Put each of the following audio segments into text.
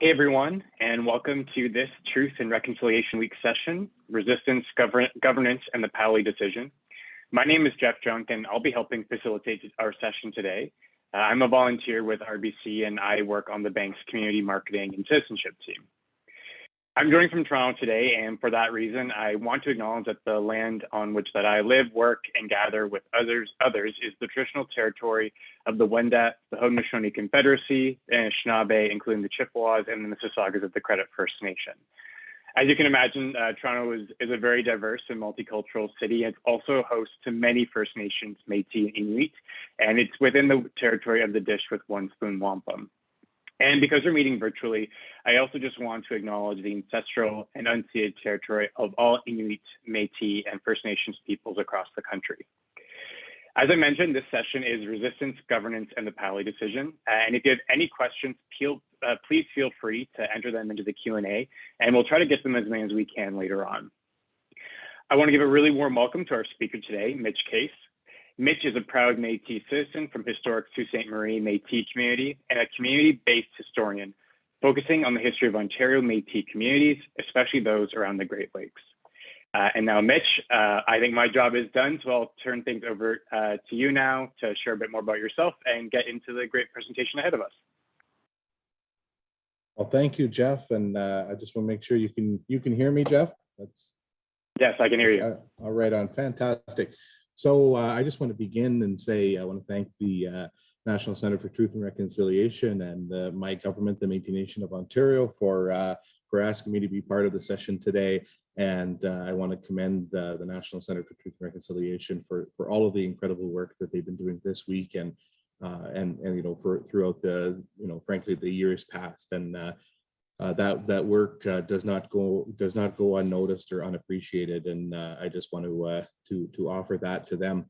Hey everyone, and welcome to this Truth and Reconciliation Week session, Resistance, Governance, and the Powley Decision. My name is Jeff Junk, and I'll be helping facilitate our session today. I'm a volunteer with RBC, and I work on the bank's community marketing and citizenship team. I'm joining from Toronto today, and for that reason, I want to acknowledge that the land on which that I live, work, and gather with others is the traditional territory of the Wendat, the Haudenosaunee Confederacy, and Anishinaabe, including the Chippewas and the Mississaugas of the Credit First Nation. As you can imagine, Toronto is a very diverse and multicultural city. It's also host to many First Nations, Métis, and Inuit, and it's within the territory of the Dish with One Spoon Wampum. And because we're meeting virtually, I also just want to acknowledge the ancestral and unceded territory of all Inuit, Métis, and First Nations peoples across the country. As I mentioned, this session is Resistance, Governance, and the Powley Decision. And if you have any questions, please feel free to enter them into the Q&A, and we'll try to get them as many as we can later on. I want to give a really warm welcome to our speaker today, Mitch Case. Mitch is a proud Métis citizen from historic Sault Ste. Marie Métis community and a community-based historian focusing on the history of Ontario Métis communities, especially those around the Great Lakes. And now, Mitch, I think my job is done, so I'll turn things over to you now to share a bit more about yourself and get into the great presentation ahead of us. Well, thank you, Jeff, and I just want to make sure you can hear me, Jeff. Yes, I can hear you. All right, on fantastic. So I just want to begin and say I want to thank the National Centre for Truth and Reconciliation and my government, the Métis Nation of Ontario, for asking me to be part of the session today. And I want to commend the National Centre for Truth and Reconciliation for all of the incredible work that they've been doing this week and throughout the frankly the years past. And that work does not go unnoticed or unappreciated, and I just want to offer that to them.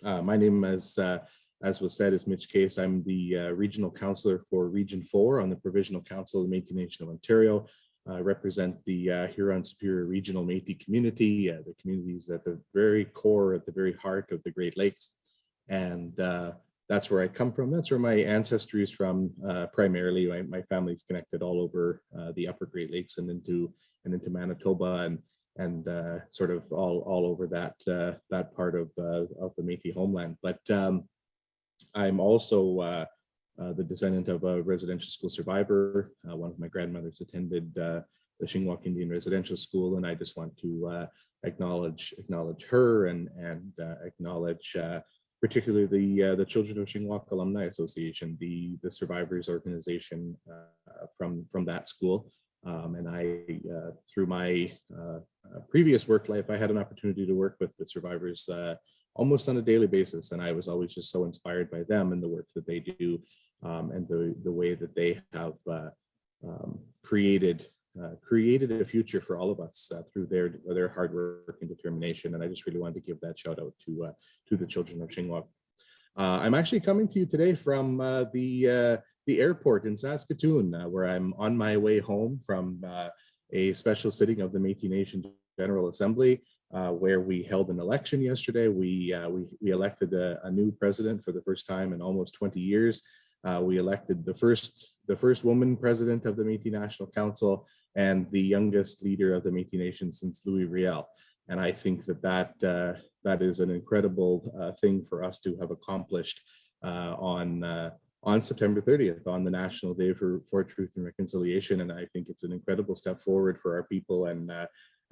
My name, as was said, is Mitch Case. I'm the regional councillor for Region 4 on the Provisional Council of the Métis Nation of Ontario. I represent the Huron-Superior Regional Métis community, the communities at the very core, at the very heart of the Great Lakes, and that's where I come from. That's where my ancestry is from. Primarily, my family's connected all over the Upper Great Lakes and into Manitoba and sort of all over that part of the Métis homeland. But I'm also the descendant of a residential school survivor. One of my grandmothers attended the Shingwak Indian Residential School, and I just want to acknowledge her and acknowledge particularly the Children of Shingwak Alumni Association, the survivors organization from that school. And I, through my previous work life, I had an opportunity to work with the survivors almost on a daily basis. And I was always just so inspired by them and the work that they do and the way that they have created a future for all of us through their hard work and determination. And I just really wanted to give that shout out to the Children of Shingwak. I'm actually coming to you today from the airport in Saskatoon, where I'm on my way home from a special sitting of the Métis Nation General Assembly, where we held an election yesterday. We elected a new president for the first time in almost 20 years. We elected the first woman president of the Métis National Council and the youngest leader of the Métis Nation since Louis Riel. And I think that is an incredible thing for us to have accomplished on September 30th, on the National Day for Truth and Reconciliation. And I think it's an incredible step forward for our people. And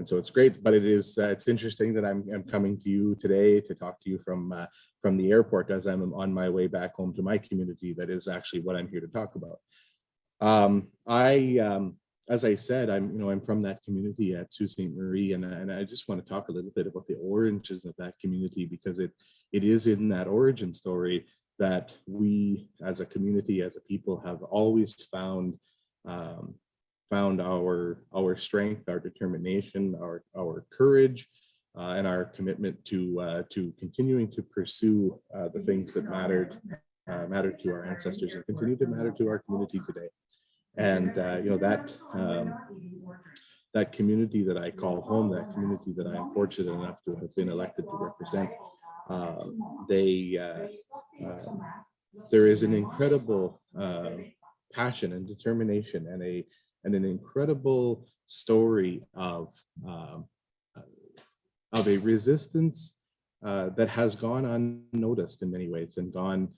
so it's great, but it's interesting that I'm coming to you today to talk to you from the airport as I'm on my way back home to my community. That is actually what I'm here to talk about. As I said, I'm from that community at Sault Ste. Marie, and I just want to talk a little bit about the origins of that community, because it is in that origin story that we, as a community, as a people, have always found our strength, our determination, our courage, and our commitment to continuing to pursue the things that mattered to our ancestors and continue to matter to our community today. And that community that I call home, that community that I am fortunate enough to have been elected to represent, there is an incredible passion and determination and an incredible story of a resistance that has gone unnoticed in many ways and gone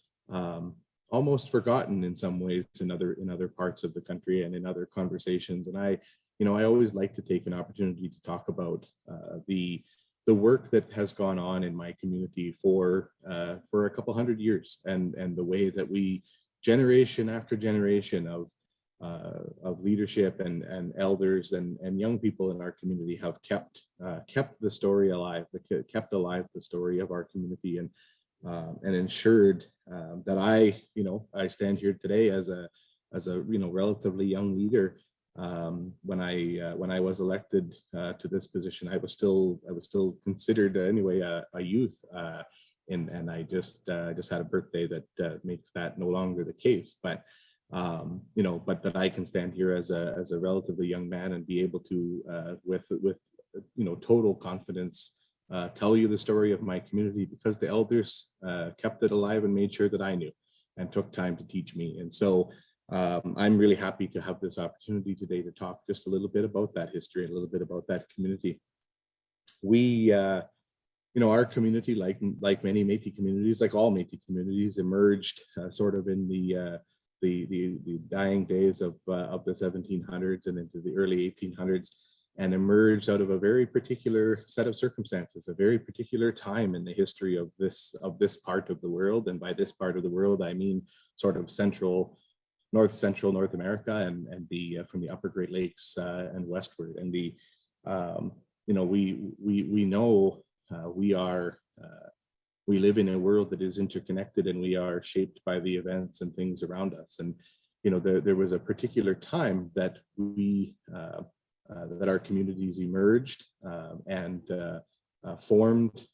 almost forgotten in some ways in other parts of the country and in other conversations. And I always like to take an opportunity to talk about the work that has gone on in my community for a couple hundred years, and the way that we, generation after generation of leadership and elders and young people in our community, have kept the story alive, kept alive the story of our community, and ensured that I stand here today as a relatively young leader. When I was elected to this position, I was still considered anyway a youth, and I just had a birthday that makes that no longer the case. But but that I can stand here as a relatively young man and be able to with total confidence tell you the story of my community, because the elders kept it alive and made sure that I knew and took time to teach me. And so I'm really happy to have this opportunity today to talk just a little bit about that history, a little bit about that community. We, our community, like many Métis communities, like all Métis communities, emerged sort of in the dying days of the 1700s and into the early 1800s, and emerged out of a very particular set of circumstances, a very particular time in the history of this part of the world. And by this part of the world, I mean sort of north central North America and the from the upper Great Lakes and westward. And we live in a world that is interconnected, and we are shaped by the events and things around us. And there was a particular time that that our communities emerged and formed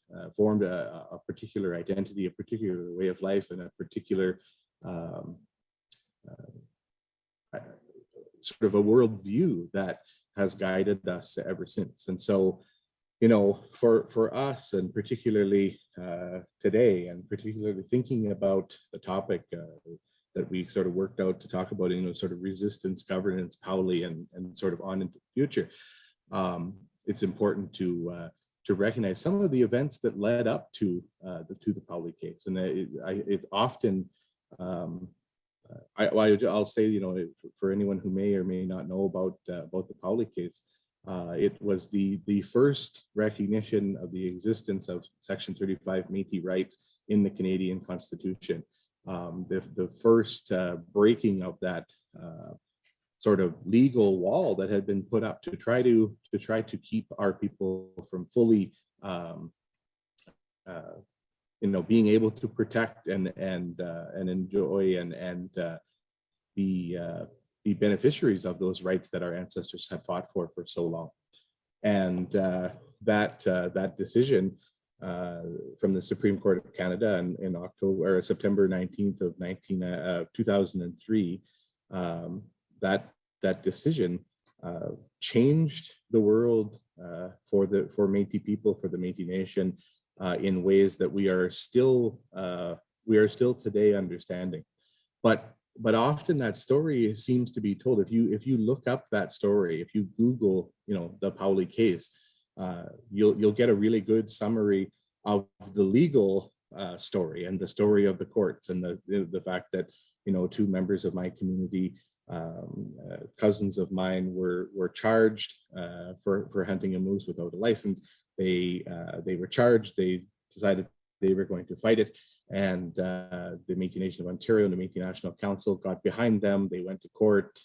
a particular identity, a particular way of life, and a particular sort of a worldview that has guided us ever since. And so, for us, and particularly today, and particularly thinking about the topic that we sort of worked out to talk about, sort of resistance, governance, Powley, and sort of on into the future, it's important to recognize some of the events that led up to the Powley case. And it often, I'll say, for anyone who may or may not know about the Powley case, it was the first recognition of the existence of Section 35 Métis rights in the Canadian Constitution. The first breaking of that sort of legal wall that had been put up to try to keep our people from fully being able to protect and enjoy and be beneficiaries of those rights that our ancestors had fought for so long. And that decision from the Supreme Court of Canada in September 19th of 2003, that decision changed the world for Métis people, for the Métis Nation, in ways that we are still today understanding. But often that story seems to be told. If you look up that story, if you Google, the Powley case, you'll get a really good summary of the legal story and the story of the courts, and the fact that two members of my community, cousins of mine, were charged for hunting a moose without a license. They were charged. They decided they were going to fight it. And the Métis Nation of Ontario and the Métis National Council got behind them. They went to court.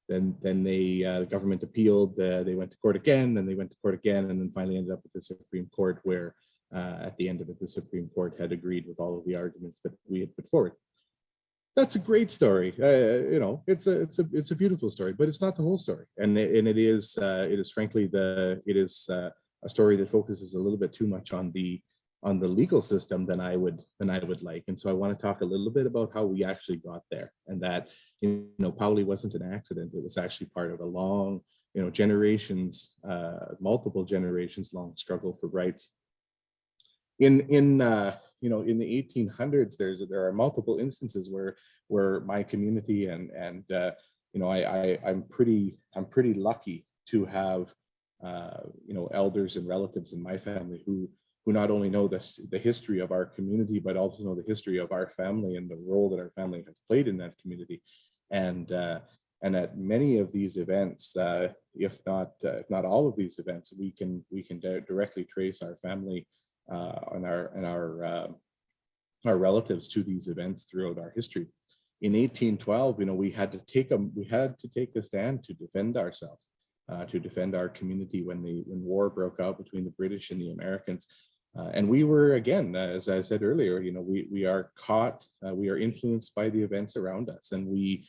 Then the government appealed. They went to court again, and they went to court again, and then finally ended up with the Supreme Court, where at the end of it, the Supreme Court had agreed with all of the arguments that we had put forward. That's a great story. It's a beautiful story, but it's not the whole story. And it is frankly a story that focuses a little bit too much on the legal system than I would like. And so I want to talk a little bit about how we actually got there, and that Powley wasn't an accident. It was actually part of a long, multiple generations long struggle for rights. In the 1800s, there are multiple instances where where my community I'm pretty lucky to have elders and relatives in my family who not only know the history of our community, but also know the history of our family and the role that our family has played in that community. And at many of these events, if not all of these events, we can directly trace our family and our relatives to these events throughout our history. In 1812, we had to take a stand to defend ourselves, to defend our community when war broke out between the British and the Americans. And we were, again, as I said earlier, we are influenced by the events around us, and we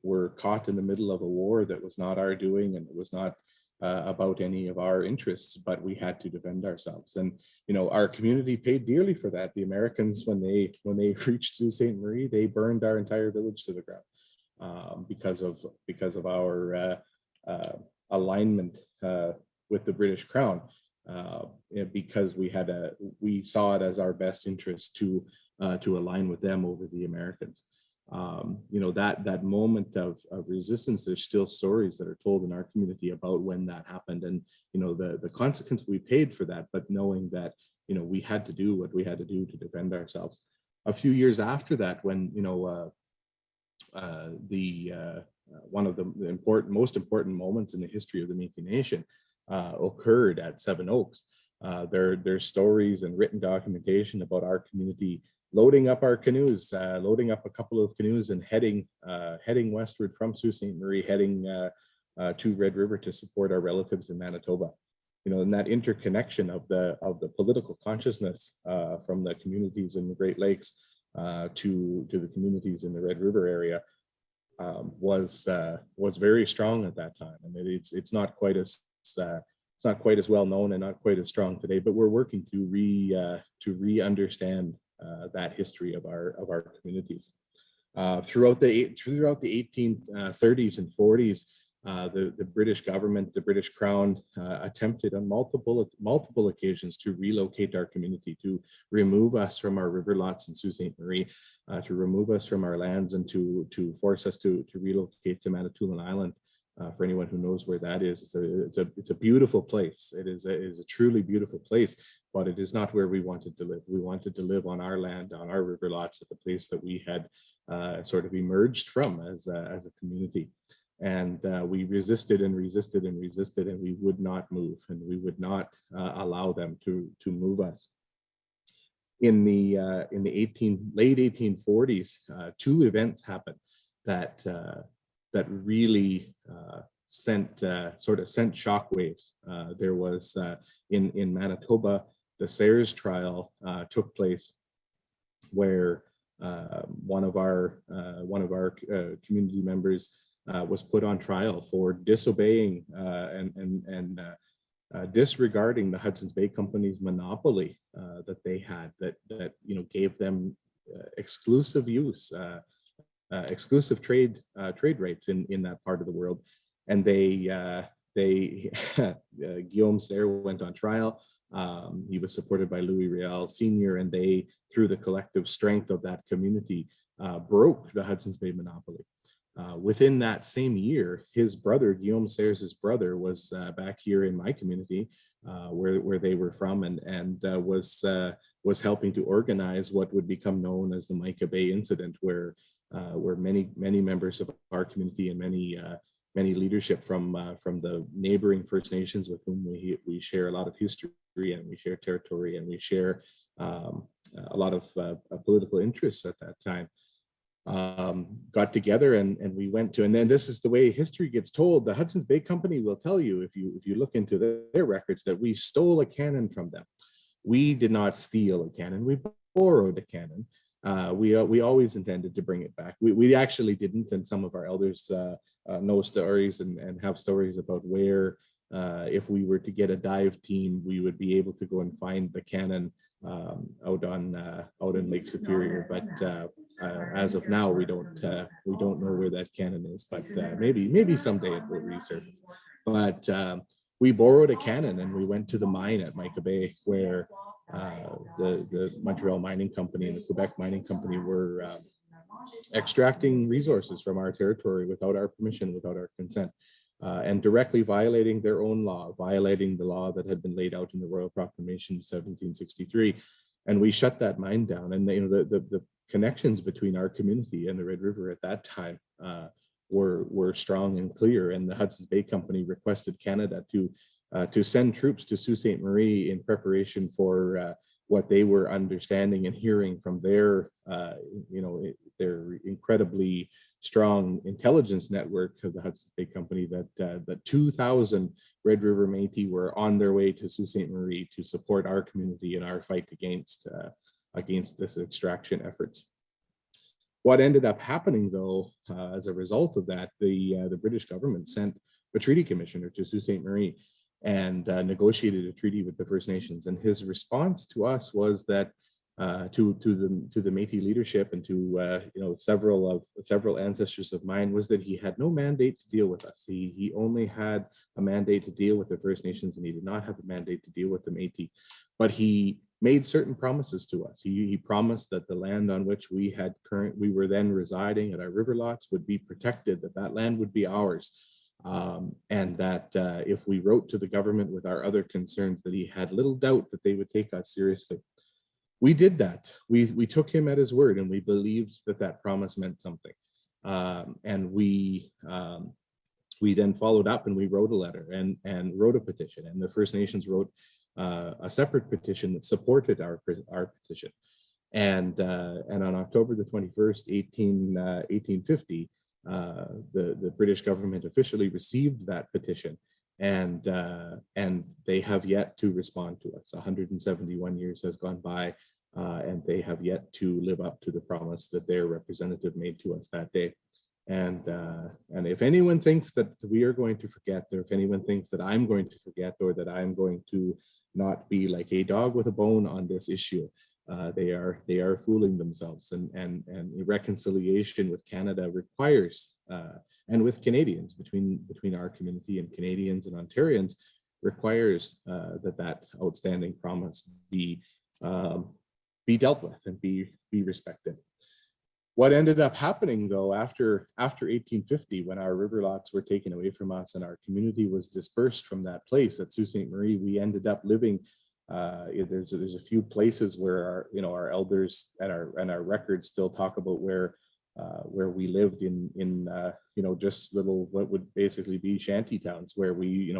were caught in the middle of a war that was not our doing, and it was not about any of our interests, but we had to defend ourselves. And our community paid dearly for that. The Americans, when they reached Sault Ste. Marie, they burned our entire village to the ground because of our alignment with the British Crown. Because we saw it as our best interest to align with them over the Americans. That moment of resistance, there's still stories that are told in our community about when that happened, and the consequence we paid for that, but knowing that we had to do what we had to do to defend ourselves. A few years after that, when one of the most important moments in the history of the Métis Nation occurred at Seven Oaks. There's stories and written documentation about our community loading up our canoes, loading up a couple of canoes and heading westward from Sault Ste. Marie, heading to Red River to support our relatives in Manitoba. And that interconnection of the political consciousness from the communities in the Great Lakes to the communities in the Red River area was very strong at that time. And it's not quite as well known and not quite as strong today, but we're working to re-understand that history of our communities. Throughout the 1830s and 40s, the British government, the British Crown, attempted on multiple occasions to relocate our community, to remove us from our river lots in Sault Ste. Marie, to remove us from our lands, and to force us to relocate to Manitoulin Island. For anyone who knows where that is, it's a beautiful place. It is a truly beautiful place, but it is not where we wanted to live. We wanted to live on our land, on our river lots, at the place that we had sort of emerged from as a community. And we resisted and resisted and resisted, and we would not move, and we would not allow them to move us. In the late 1840s, two events happened that really sent shockwaves. There was in Manitoba, the Sayers trial took place, where one of our community members was put on trial for disobeying and disregarding the Hudson's Bay Company's monopoly that they had, that gave them exclusive use. Exclusive trade rights in that part of the world, and Guillaume Sayre went on trial. He was supported by Louis Riel Sr., and they, through the collective strength of that community, broke the Hudson's Bay monopoly. Within that same year, his brother, Guillaume Sayre's brother, was back here in my community, where they were from, and was helping to organize what would become known as the Mica Bay incident, where many members of our community and many leadership from the neighboring First Nations with whom we share a lot of history, and we share territory, and we share a lot of political interests at that time, got together and we went to, and then this is the way history gets told. The Hudson's Bay Company will tell you, if you look into their records, that we stole a cannon from them. We did not steal a cannon, we borrowed a cannon. We always intended to bring it back. We actually didn't, and some of our elders know stories and have stories about where, if we were to get a dive team, we would be able to go and find the cannon out in Lake Superior. But as of now, we don't know where that cannon is. But maybe someday it will resurface. But we borrowed a cannon and we went to the mine at Mica Bay, where the Montreal Mining Company and the Quebec Mining Company were extracting resources from our territory without our permission, without our consent, and directly violating their own law, violating the law that had been laid out in the Royal Proclamation of 1763. And we shut that mine down. And the connections between our community and the Red River at that time were strong and clear. And the Hudson's Bay Company requested Canada to send troops to Sault Ste. Marie in preparation for what they were understanding and hearing from their incredibly strong intelligence network of the Hudson's Bay Company that 2,000 Red River Métis were on their way to Sault Ste. Marie to support our community in our fight against this extraction efforts. What ended up happening, though, as a result of that, the British government sent a treaty commissioner to Sault Ste. Marie and negotiated a treaty with the First Nations. And his response to us was that to the Métis leadership and to several ancestors of mine was that he had no mandate to deal with us. He only had a mandate to deal with the First Nations, and he did not have a mandate to deal with the Métis. But he made certain promises to us. He promised that the land on which we were then residing at our river lots would be protected, that land would be ours. And that if we wrote to the government with our other concerns, that he had little doubt that they would take us seriously. We did that. We took him at his word, and we believed that promise meant something. And we then followed up, and we wrote a letter and wrote a petition. And the First Nations wrote a separate petition that supported our petition. And on October the 21st, 1850, the British government officially received that petition, and they have yet to respond to us. 171 years has gone by, and they have yet to live up to the promise that their representative made to us that day. And if anyone thinks that we are going to forget, or if anyone thinks that I'm going to forget, or that I'm going to not be like a dog with a bone on this issue, they are fooling themselves. And reconciliation with Canada requires, and with Canadians, between our community and Canadians and Ontarians, requires that outstanding promise be dealt with and be respected. What ended up happening, though, after 1850, when our river lots were taken away from us and our community was dispersed from that place at Sault Ste. Marie, we ended up living. There's a few places where our elders and our records still talk about where we lived in just little, what would basically be shanty towns, where we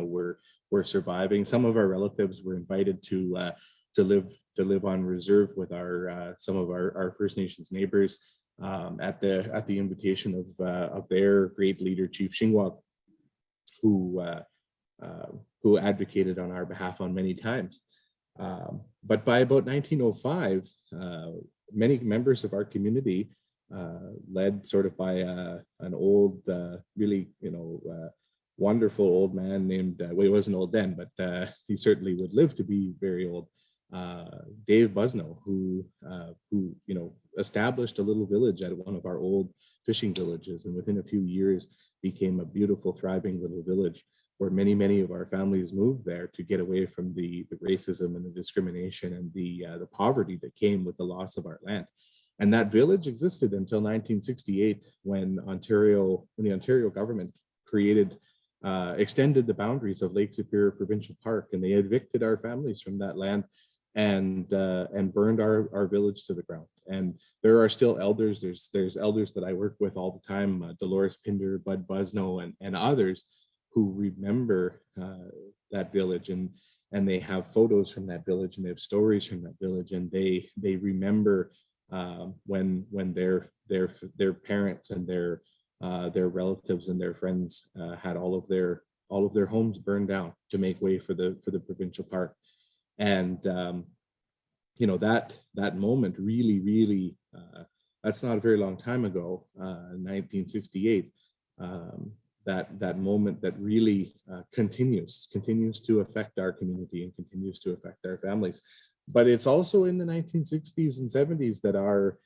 were surviving. Some of our relatives were invited to live on reserve with some of our First Nations neighbors at the invitation of their great leader, Chief Shingwag, who advocated on our behalf on many times. But by about 1905, many members of our community, led sort of by an old, really, wonderful old man named, well, he wasn't old then, but he certainly would live to be very old, Dave Busno, who established a little village at one of our old fishing villages, and within a few years became a beautiful, thriving little village, where many of our families moved there to get away from the racism and the discrimination and the poverty that came with the loss of our land. And that village existed until 1968, when the Ontario government extended the boundaries of Lake Superior Provincial Park, and they evicted our families from that land and burned our village to the ground. And there are still elders. There's elders that I work with all the time, Dolores Pinder, Bud Busno, and others, who remember that village, and they have photos from that village, and they have stories from that village, and they remember when their parents and their relatives and their friends had all of their homes burned down to make way for the provincial park. And that moment really that's not a very long time ago, 1968. That moment that really continues to affect our community and continues to affect our families. But it's also in the 1960s and 70s that our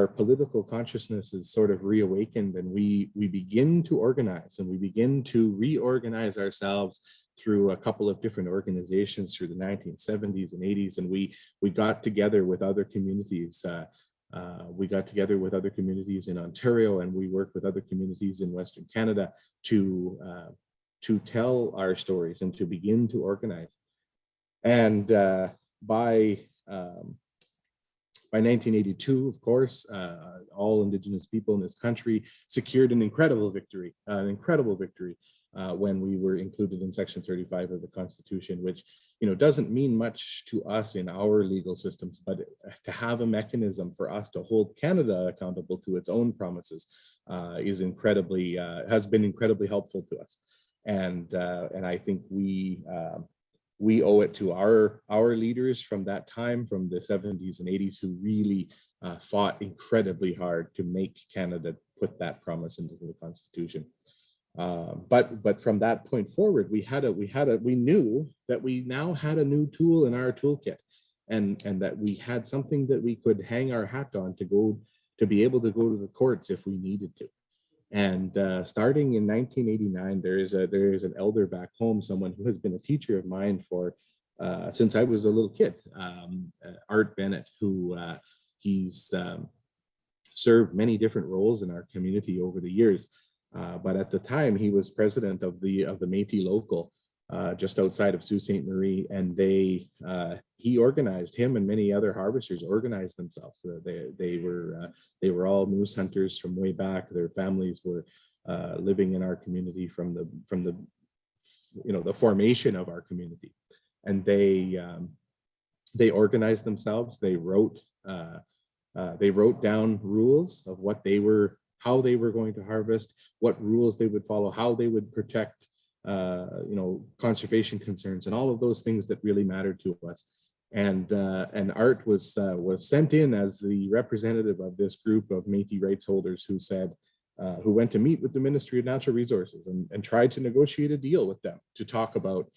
political consciousness is sort of reawakened, and we begin to organize, and we begin to reorganize ourselves through a couple of different organizations through the 1970s and 80s. And we got together with other communities. We got together with other communities in Ontario, and we worked with other communities in Western Canada to tell our stories and to begin to organize. And by 1982, of course, all Indigenous people in this country secured an incredible victory when we were included in Section 35 of the Constitution, which doesn't mean much to us in our legal systems, but to have a mechanism for us to hold Canada accountable to its own promises is has been incredibly helpful to us, and I think we owe it to our leaders from that time, from the 70s and 80s, who really fought incredibly hard to make Canada put that promise into the Constitution. But from that point forward, we knew that we now had a new tool in our toolkit, and that we had something that we could hang our hat on to be able to go to the courts if we needed to. And starting in 1989, there is an elder back home, someone who has been a teacher of mine since I was a little kid, Art Bennett, who he's served many different roles in our community over the years. But at the time, he was president of the Métis local just outside of Sault Ste. Marie, and him and many other harvesters organized themselves. They were all moose hunters from way back. Their families were living in our community from the formation of our community, and they organized themselves. They wrote down rules of how they were going to harvest, what rules they would follow, how they would protect conservation concerns, and all of those things that really mattered to us. And Art was sent in as the representative of this group of Métis rights holders who went to meet with the Ministry of Natural Resources and tried to negotiate a deal with them to talk about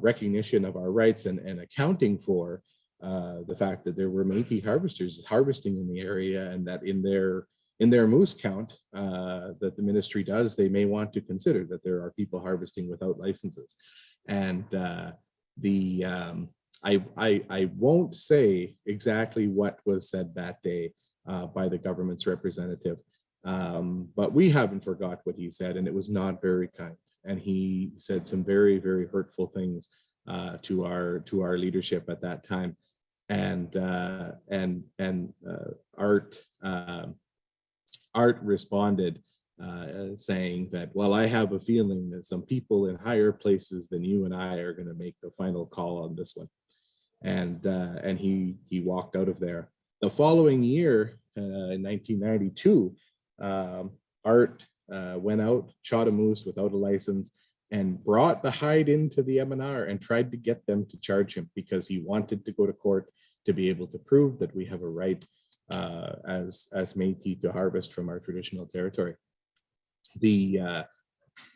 recognition of our rights and accounting for the fact that there were Métis harvesters harvesting in the area, and that in their moose count that the ministry does, they may want to consider that there are people harvesting without licenses. And I won't say exactly what was said that day by the government's representative, but we haven't forgot what he said, and it was not very kind. And he said some very, very hurtful things to our leadership at that time. And Art responded saying that, well, I have a feeling that some people in higher places than you and I are going to make the final call on this one. And he walked out of there. The following year, in 1992, Art went out, shot a moose without a license, and brought the hide into the M&R and tried to get them to charge him because he wanted to go to court to be able to prove that we have a right as Métis to harvest from our traditional territory.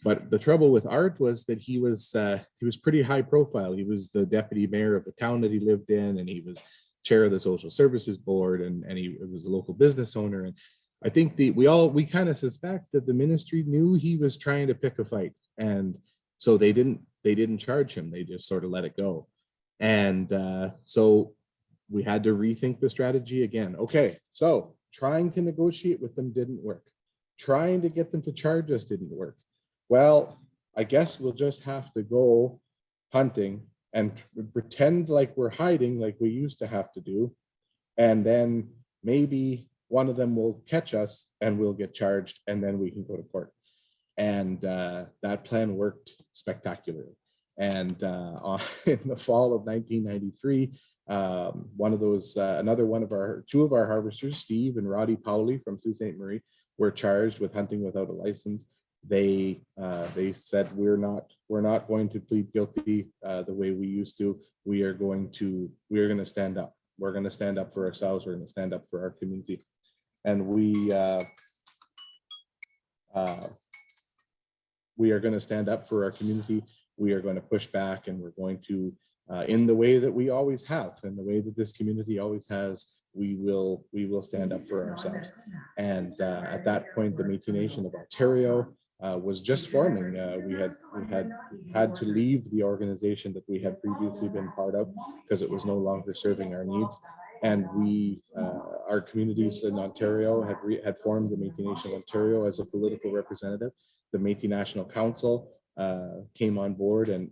But the trouble with Art was that he was pretty high profile. He was the deputy mayor of the town that he lived in, and he was chair of the social services board, and he was a local business owner. And I think we kind of suspect that the ministry knew he was trying to pick a fight, and so they didn't charge him. They just sort of let it go. And so we had to rethink the strategy again. Okay, so trying to negotiate with them didn't work. Trying to get them to charge us didn't work. Well, I guess we'll just have to go hunting and pretend like we're hiding like we used to have to do. And then maybe one of them will catch us and we'll get charged, and then we can go to court. And that plan worked spectacularly. And in the fall of 1993, two of our harvesters, Steve and Roddy Powley from Sault Ste. Marie, were charged with hunting without a license. They said, we're not going to plead guilty the way we used to. We are going to stand up. We're going to stand up for ourselves. We're going to stand up for our community. And we are going to stand up for our community. We are going to push back, and we're going to, in the way that we always have, in the way that this community always has, we will stand up for ourselves. And at that point, the Métis Nation of Ontario was just forming. We had to leave the organization that we had previously been part of because it was no longer serving our needs. And we, our communities in Ontario had formed the Métis Nation of Ontario as a political representative. The Métis National Council came on board and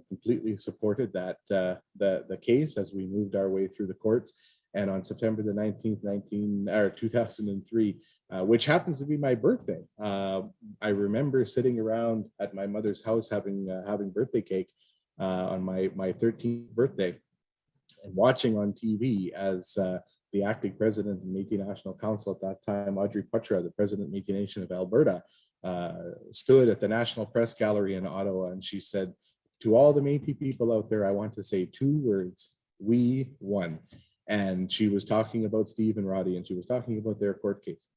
completely supported that the case as we moved our way through the courts. And on September the 19th, 2003, which happens to be my birthday, I remember sitting around at my mother's house having birthday cake on my 13th birthday, and watching on TV as the acting president of the Métis National Council at that time, Audrey Putra, the president of Métis Nation of Alberta, stood at the National Press Gallery in Ottawa, and she said, "To all the Métis people out there, I want to say two words: we won." And she was talking about Steve and Roddy, and she was talking about their court case.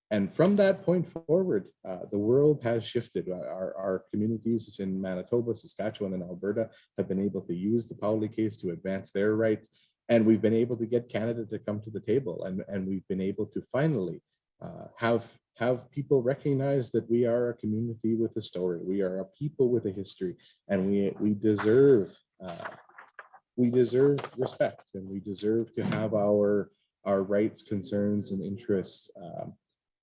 And from that point forward, the world has shifted. Our communities in Manitoba, Saskatchewan, and Alberta have been able to use the Powley case to advance their rights. And we've been able to get Canada to come to the table. And we've been able to finally have people recognize that we are a community with a story. We are a people with a history, and we deserve respect, and we deserve to have our rights, concerns, and interests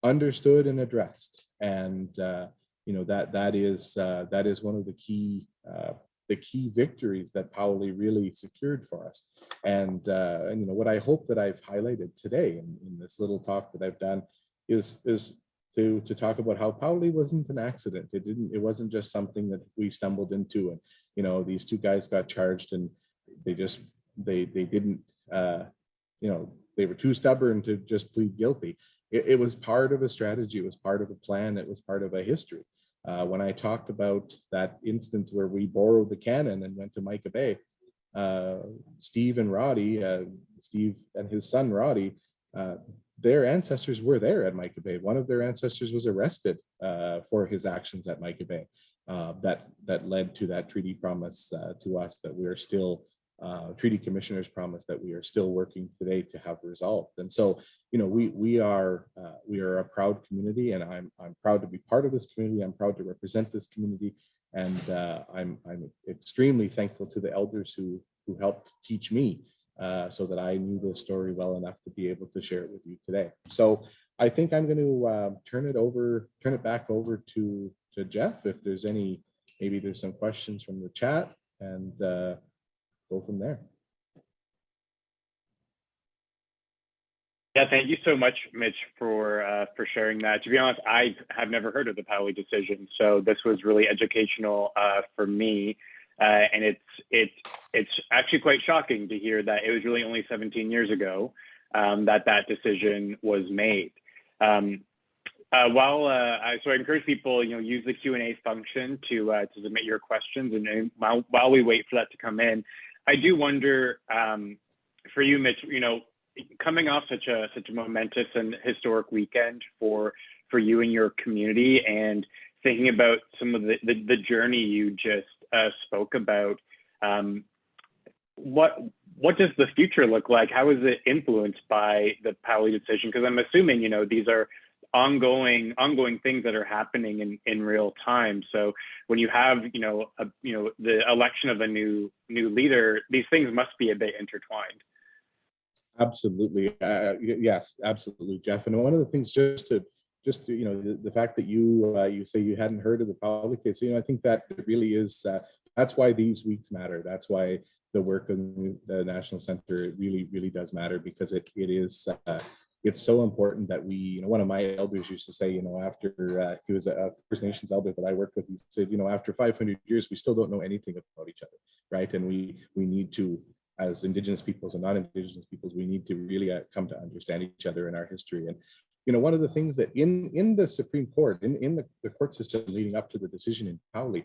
understood and addressed. And that is one of the key victories that Powley really secured for us. And what I hope that I've highlighted today in this little talk that I've done is to talk about how Powley wasn't an accident. It wasn't just something that we stumbled into, and these two guys got charged and they didn't they were too stubborn to just plead guilty. It was part of a strategy. It was part of a plan. It was part of a history. When I talked about that instance where we borrowed the cannon and went to Micah Bay, Steve and Roddy, Steve and his son Roddy, their ancestors were there at Micah Bay. One of their ancestors was arrested for his actions at Micah Bay. That led to that treaty promise to us that we are still treaty commissioners promise that we are still working today to have resolved. And so, we are a proud community, and I'm proud to be part of this community. I'm proud to represent this community, and I'm extremely thankful to the elders who helped teach me so that I knew this story well enough to be able to share it with you today. So I think I'm going to turn it back over to Jeff. If there's maybe there's some questions from the chat, and go from there. Yeah, thank you so much, Mitch, for sharing that. To be honest, I have never heard of the Powley decision, so this was really educational for me, and it's actually quite shocking to hear that it was really only 17 years ago that decision was made. So I encourage people, use the Q&A function to submit your questions, and while we wait for that to come in, I do wonder for you, Mitch, coming off such a momentous and historic weekend for you and your community, and thinking about some of the journey you just spoke about, what does the future look like? How is it influenced by the Powley decision? Because I'm assuming these are ongoing things that are happening in real time. So when you have the election of a new leader, these things must be a bit intertwined. Absolutely, yes, absolutely, Jeff. And one of the things, just to the fact that you say you hadn't heard of the Powley case, I think that really is that's why these weeks matter. That's why the work of the National Center really does matter, because it is. It's so important that we, one of my elders used to say, after he was a First Nations elder that I worked with, he said, after 500 years, we still don't know anything about each other, right? And we need to, as Indigenous peoples and non-Indigenous peoples, we need to really come to understand each other in our history. And, one of the things that in the Supreme Court, in the court system leading up to the decision in Powley,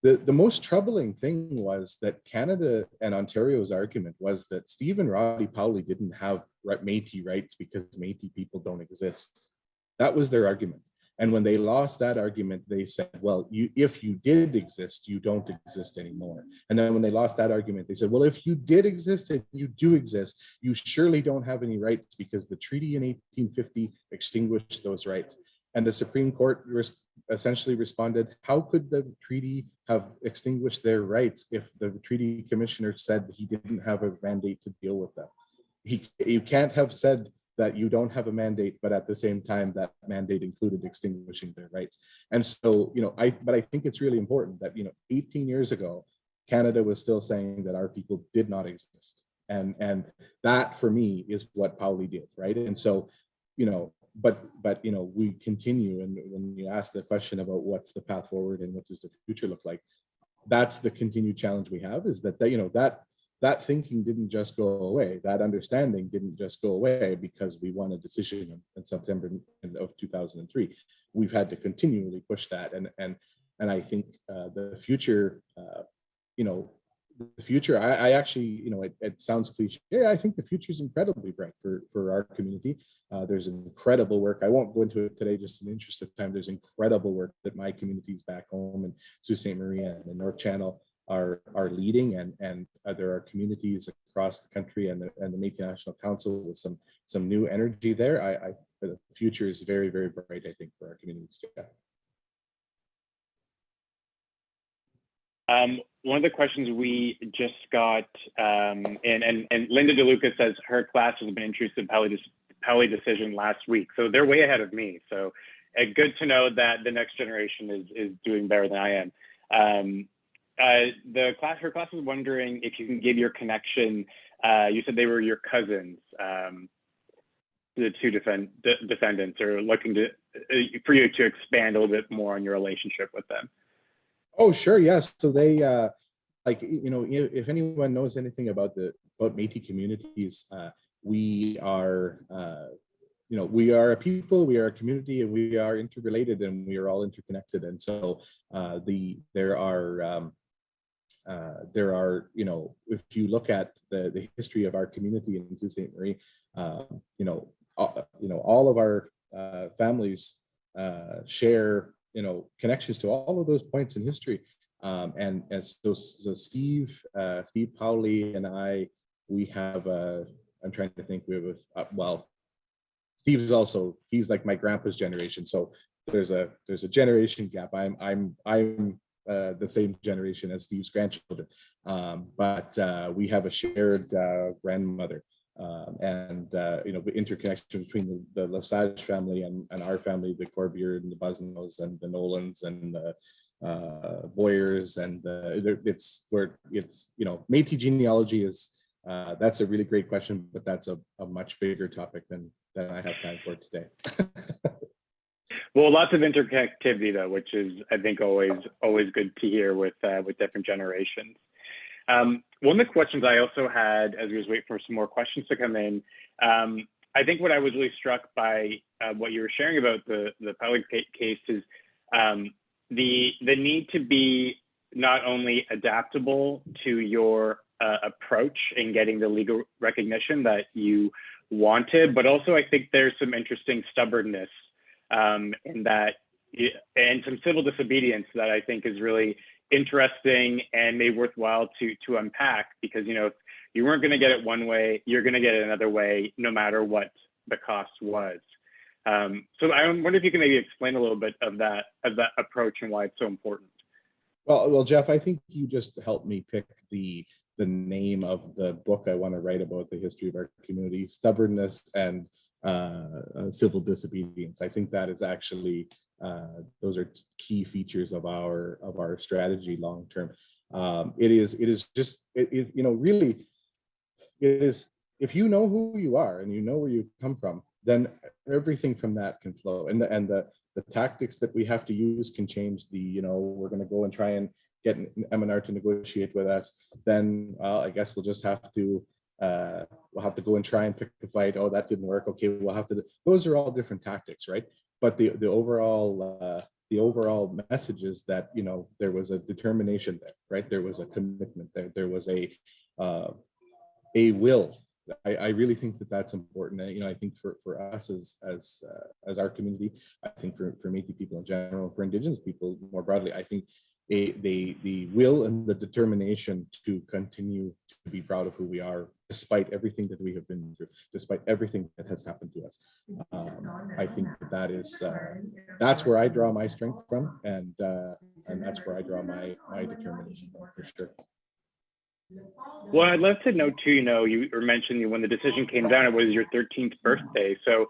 the most troubling thing was that Canada and Ontario's argument was that Steve and Roddy Powley didn't have Métis rights because Métis people don't exist. That was their argument. And when they lost that argument, they said, well, if you did exist, you don't exist anymore. And then when they lost that argument, they said, well, if you did exist and you do exist, you surely don't have any rights because the treaty in 1850 extinguished those rights. And the Supreme Court essentially responded, how could the treaty have extinguished their rights if the treaty commissioner said he didn't have a mandate to deal with them? you can't have said that you don't have a mandate, but at the same time that mandate included extinguishing their rights. And so, but I think it's really important that 18 years ago, Canada was still saying that our people did not exist, and that for me is what Powley did, right? And so, but we continue, and when you ask the question about what's the path forward and what does the future look like, that's the continued challenge we have, is that that thinking didn't just go away. That understanding didn't just go away because we won a decision in September of 2003. We've had to continually push that, and I think the future, the future. I actually, it sounds cliche. I think the future is incredibly bright for our community. There's incredible work. I won't go into it today, just in the interest of time. There's incredible work that my communities back home in Sault Ste. Marie and the North Channel are leading, and there are communities across the country and the Métis National Council with some new energy there. The future is very, very bright, I think, for our communities. Yeah. One of the questions we just got, and Linda DeLuca says her class has been introduced to the Powley decision last week, so they're way ahead of me. So good to know that the next generation is doing better than I am. Her class was wondering if you can give your connection. You said they were your cousins, the two defendants, or looking for you to expand a little bit more on your relationship with them. Oh, sure. Yes. So they, if anyone knows anything about Métis communities, we are, we are a people, we are a community, and we are interrelated, and we are all interconnected. And so there are, if you look at the history of our community in Sault Ste. Marie, all of our families share connections to all of those points in history, and so Steve Powley and I, we have I'm trying to think, we have Steve's also, he's like my grandpa's generation, so there's a generation gap. I'm the same generation as Steve's grandchildren, but we have a shared grandmother. The interconnection between the Lesage family and our family, the Corbier and the Busnells and the Nolans and the Boyers, and Métis genealogy is that's a really great question, but that's a much bigger topic than I have time for today. Well, lots of interconnectivity though, which is, I think, always good to hear with different generations. One of the questions I also had, as we was waiting for some more questions to come in, I think what I was really struck by what you were sharing about the Powley case is the need to be not only adaptable to your approach in getting the legal recognition that you wanted, but also I think there's some interesting stubbornness in that, and some civil disobedience that I think is really interesting and maybe worthwhile to unpack, because if you weren't going to get it one way, you're going to get it another way, no matter what the cost was. So I wonder if you can maybe explain a little bit of that approach and why it's so important. Well, Jeff, I think you just helped me pick the name of the book I want to write about the history of our community: Stubbornness and Civil Disobedience. I think that is actually those are key features of our strategy long term. It is really, it is, if you know who you are and you know where you come from, then everything from that can flow, and the tactics that we have to use can change. We're going to go and try and get an MNR to negotiate with us, then I guess we'll just have to go and try and pick a fight. Oh, that didn't work. Okay, we'll have to. Those are all different tactics, right? But the overall message is that there was a determination there, right? There was a commitment there. There was a will. I really think that that's important. I think for us as our community, I think for Métis people in general, for Indigenous people more broadly, I think the will and the determination to continue to be proud of who we are, despite everything that we have been through, despite everything that has happened to us. I think that's where I draw my strength from, and that's where I draw my determination from, for sure. Well, I'd love to know too, you were mentioning when the decision came down, it was your 13th birthday. So,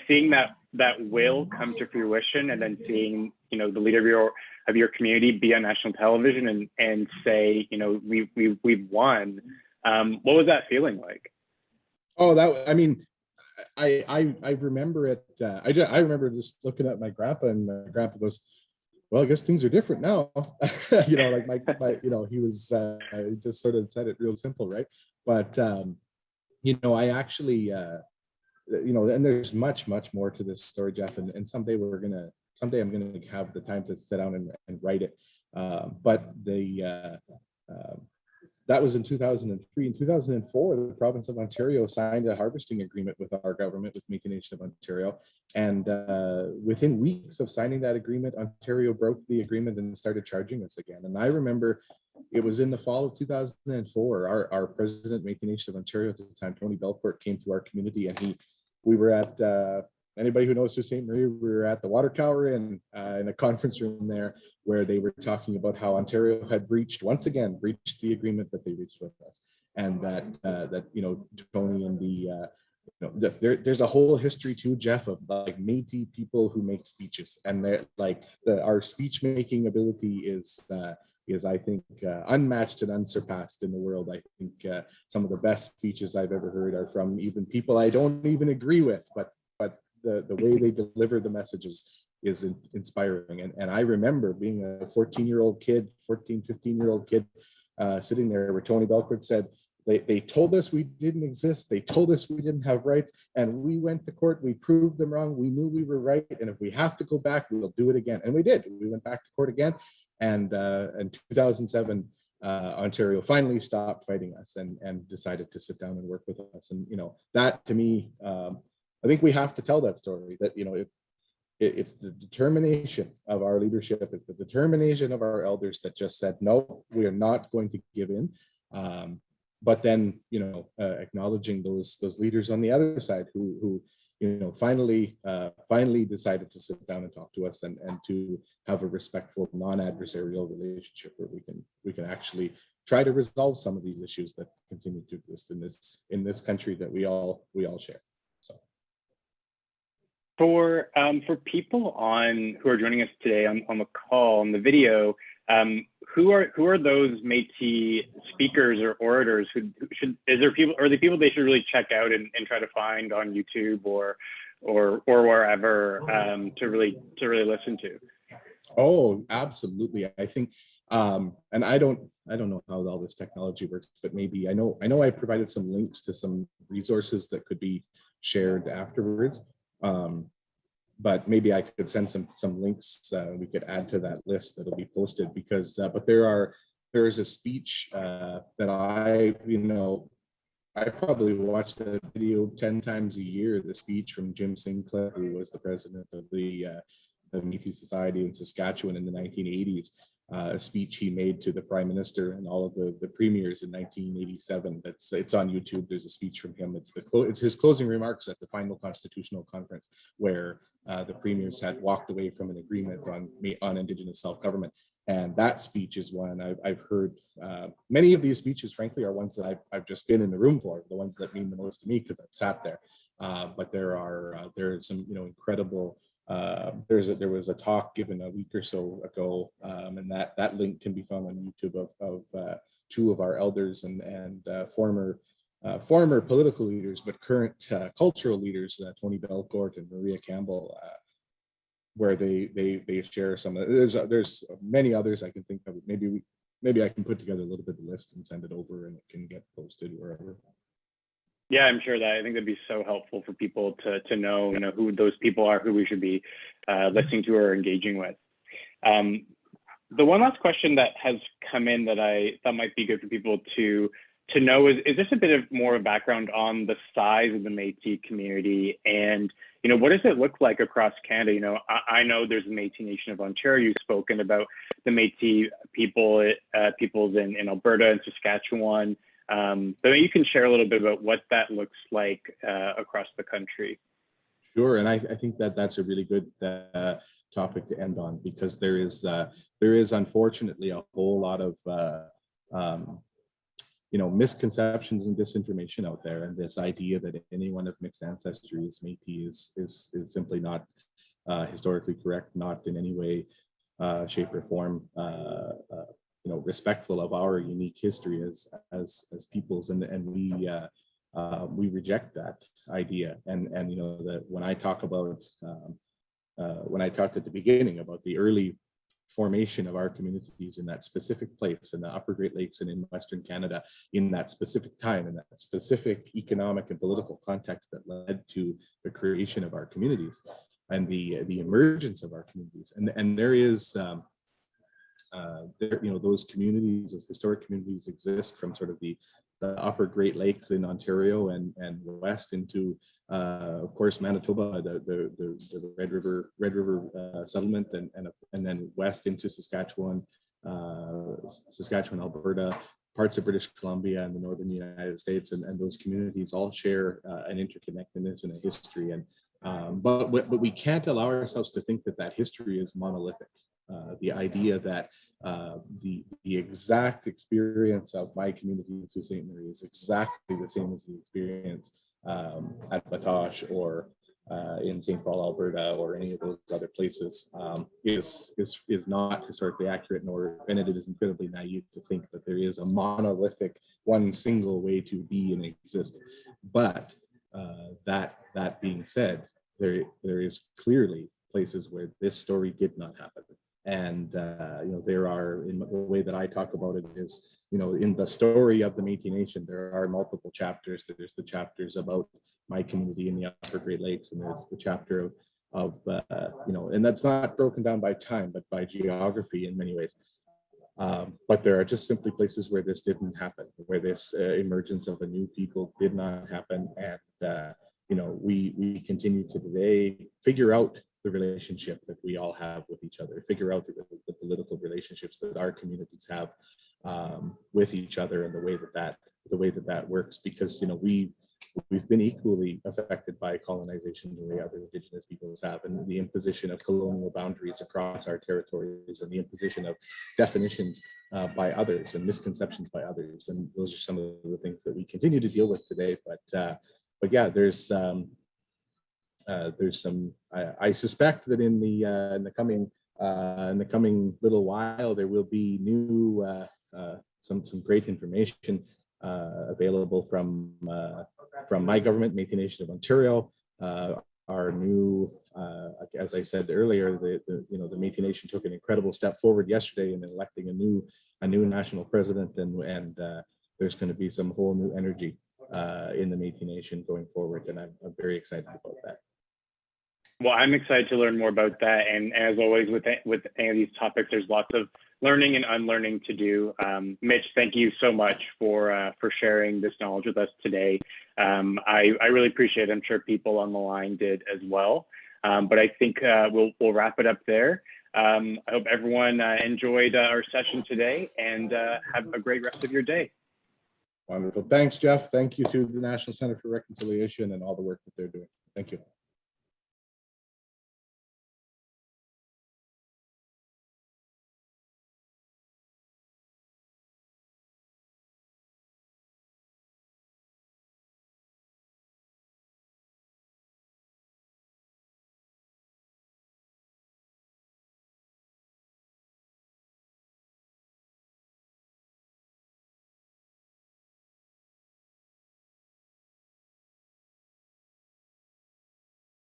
seeing that will come to fruition and then seeing, the leader of your community be on national television and say, we've won. What was that feeling like? Oh, I remember it. I remember just looking at my grandpa, and my grandpa goes, "Well, I guess things are different now." Like he was he just sort of said it real simple, right? But I actually, and there's much more to this story, Jeff. And someday I'm gonna have the time to sit down and write it. But that was in 2003. In 2004, the province of Ontario signed a harvesting agreement with our government, with Métis Nation of Ontario. And within weeks of signing that agreement, Ontario broke the agreement and started charging us again. And I remember it was in the fall of 2004. Our president, Métis Nation of Ontario at the time, Tony Belcourt, came to our community, and we were at, anybody who knows Sault Ste. Marie, we were at the Water Tower in a conference room there, where they were talking about how Ontario had once again breached the agreement that they reached with us, and that Tony and there's a whole history too, Jeff, of like Métis people who make speeches, and our speech making ability is I think unmatched and unsurpassed in the world. I think some of the best speeches I've ever heard are from even people I don't even agree with, but the way they deliver the messages is inspiring. And I remember being a 15-year-old kid sitting there where Tony Belcourt said, they told us we didn't exist. They told us we didn't have rights, and we went to court. We proved them wrong. We knew we were right. And if we have to go back, we'll do it again. And we did. We went back to court again. And in 2007, Ontario finally stopped fighting us and decided to sit down and work with us. And, that to me, I think we have to tell that story, that, it's the determination of our leadership, it's the determination of our elders that just said, no, we are not going to give in. But then, acknowledging those leaders on the other side who finally decided to sit down and talk to us and to have a respectful, non-adversarial relationship where we can actually try to resolve some of these issues that continue to exist in this country that we all share. So. For people who are joining us today on the call, on the video, who are those Métis speakers or orators are the people they should really check out and try to find on YouTube or wherever to really listen to? Oh, absolutely. I think and I don't know how all this technology works, but maybe I know I provided some links to some resources that could be shared afterwards. But maybe I could send some links we could add to that list that'll be posted, because but there is a speech that I probably watch the video 10 times a year, the speech from Jim Sinclair, who was the president of the Métis Society in Saskatchewan in the 1980s. A speech he made to the prime minister and all of the premiers in 1987. It's on YouTube. There's a speech from him. It's his closing remarks at the final constitutional conference, where the premiers had walked away from an agreement on Indigenous self-government. And that speech is one I've heard. Many of these speeches, frankly, are ones that I've just been in the room for, the ones that mean the most to me because I've sat there. But there are some incredible. There was a talk given a week or so ago, and that link can be found on YouTube of two of our elders and former political leaders, but current cultural leaders, Tony Belcourt and Maria Campbell, where they share some. There's many others I can think of. Maybe I can put together a little bit of a list and send it over, and it can get posted wherever. Yeah, I'm sure I think that'd be so helpful for people to know, who those people are, who we should be listening to or engaging with. The one last question that has come in that I thought might be good for people to know is just a bit of more background on the size of the Métis community, and what does it look like across Canada? I know there's a Métis Nation of Ontario. You've spoken about the Métis peoples in Alberta and Saskatchewan. But you can share a little bit about what that looks like across the country. Sure, and I think that's a really good topic to end on, because there is unfortunately a whole lot of misconceptions and disinformation out there, and this idea that anyone of mixed ancestry is Métis is simply not historically correct, not in any way, shape, or form, respectful of our unique history as peoples, and we reject that idea. And that when I talk about when I talked at the beginning about the early formation of our communities in that specific place in the Upper Great Lakes and in Western Canada, in that specific time, in that specific economic and political context that led to the creation of our communities and the emergence of our communities. And there is those communities, those historic communities exist from sort of the Upper Great Lakes in Ontario and west into of course Manitoba, the Red River settlement, and then west into Saskatchewan, Alberta, parts of British Columbia and the northern United States, and those communities all share an interconnectedness and a history. And but we can't allow ourselves to think that history is monolithic. The idea that the exact experience of my community in Sault Ste. Marie is exactly the same as the experience at Batoche or in St. Paul, Alberta, or any of those other places is not historically accurate, and it is incredibly naive to think that there is a monolithic, one single way to be and exist. But that being said, there is clearly places where this story did not happen. And there are, in the way that I talk about it is, in the story of the Métis Nation, there are multiple chapters. There's the chapters about my community in the Upper Great Lakes, and there's the chapter of and that's not broken down by time, but by geography in many ways. But there are just simply places where this didn't happen, where this emergence of a new people did not happen, and we continue to today figure out the relationship that we all have with each other, figure out the political relationships that our communities have with each other, and the way that works, because we've been equally affected by colonization the way other Indigenous peoples have, and the imposition of colonial boundaries across our territories, and the imposition of definitions by others and misconceptions by others. And those are some of the things that we continue to deal with today. But yeah, there's some. I suspect that in the coming little while there will be new some great information available from my government, Métis Nation of Ontario. Our new, as I said earlier, the Métis Nation took an incredible step forward yesterday in electing a new national president, and there's going to be some whole new energy in the Métis Nation going forward, and I'm very excited about that. Well, I'm excited to learn more about that. And as always, with any of these topics, there's lots of learning and unlearning to do. Mitch, thank you so much for sharing this knowledge with us today. I really appreciate it. I'm sure people on the line did as well. But I think we'll wrap it up there. I hope everyone enjoyed our session today, and have a great rest of your day. Wonderful. Thanks, Jeff. Thank you to the National Center for Reconciliation and all the work that they're doing. Thank you.